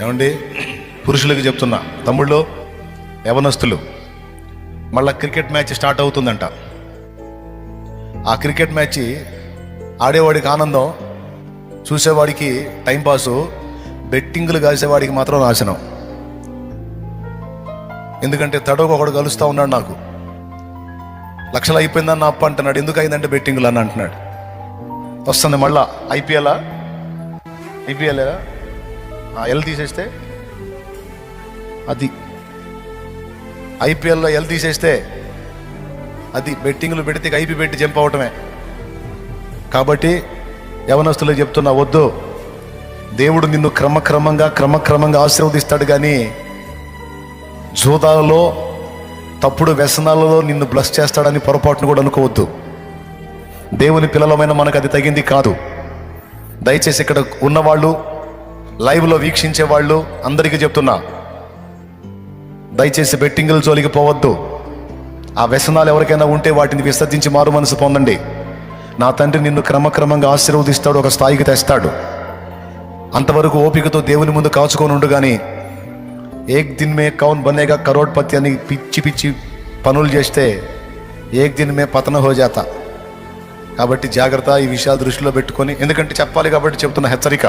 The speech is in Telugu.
ఏమండి, పురుషులకి చెప్తున్నా, తమ్ముళ్ళు, యవనస్తులు, మళ్ళా క్రికెట్ మ్యాచ్ స్టార్ట్ అవుతుందంట. ఆ క్రికెట్ మ్యాచ్ ఆడేవాడికి ఆనందం, చూసేవాడికి టైంపాసు, బెట్టింగులు కాసేవాడికి మాత్రం నాశనం. ఎందుకంటే తడవకు ఒకడు కలుస్తూ ఉన్నాడు, నాకు లక్షలు అయిపోయిందన్న అప్ప అంటున్నాడు. ఎందుకు అయిందంటే బెట్టింగులు అని అంటున్నాడు. వస్తుంది మళ్ళా ఐపీఎల్ ఎల్ తీసేస్తే, అది ఐపీఎల్లో ఎల్ తీసేస్తే అది బెట్టింగ్లు పెడితే ఐపీ పెట్టి జంప్ అవటమే. కాబట్టి యవనస్తులకు చెప్తున్నా, వద్దు. దేవుడు నిన్ను క్రమక్రమంగా ఆశీర్వదిస్తాడు, కానీ జూదాలలో, తప్పుడు వ్యసనాలలో నిన్ను బ్లెస్ చేస్తాడని పొరపాటును కూడా అనుకోవద్దు. దేవుని పిల్లలమైన మనకు అది తగింది కాదు. దయచేసి ఇక్కడ ఉన్నవాళ్ళు, లైవ్లో వీక్షించే వాళ్ళు అందరికీ చెప్తున్నా, దయచేసి బెట్టింగుల జోలికి పోవద్దు. ఆ వ్యసనాలు ఎవరికైనా ఉంటే వాటిని విసర్జించి మారు మనసు పొందండి. నా తండ్రి నిన్ను క్రమక్రమంగా ఆశీర్వదిస్తాడు, ఒక స్థాయికి తెస్తాడు. అంతవరకు ఓపికతో దేవుని ముందు కాచుకొని ఉండు. కానీ ఏక్ దిన్ మే కౌన్ బనేగా కరోడ్పతి అని పిచ్చి పనులు చేస్తే ఏక్ దిన్ మే పతన హో జాతా. కాబట్టి జాగ్రత్త, ఈ విషయాలు దృష్టిలో పెట్టుకొని, ఎందుకంటే చెప్పాలి కాబట్టి చెప్తున్న హెచ్చరిక.